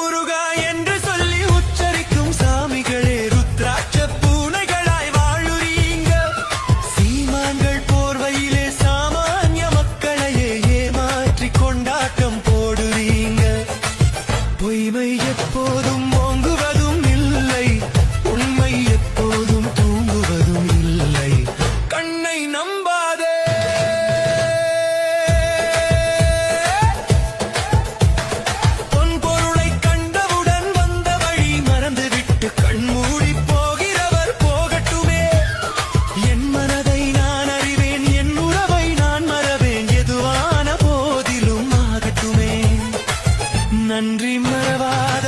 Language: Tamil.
முருகா என்று சொல்லி உச்சரிக்கும் சாமிகளே ருத்ராட்ச பூனைகளாய் வாழுறீங்க. சீமான்கள் போர்வையிலே சாமானிய மக்களையே ஏமாற்றி கொண்டாட்டம் போடுறீங்க. பொய்மை எப்போதும் ஓங்குவதும் இல்லை, உண்மை எப்போதும் தூங்குவதும் இல்லை. கண்ணை நம்பாதே. பொன்பொருளை கண்டவுடன் வந்த வழி மறந்துவிட்டு கண்மூடி போகிறவர் போகட்டுமே. என் மனதை நான் அறிவேன், என் உறவை நான் மறவேன், எதுவான போதிலும் ஆகட்டுமே. நன்றி மறவாத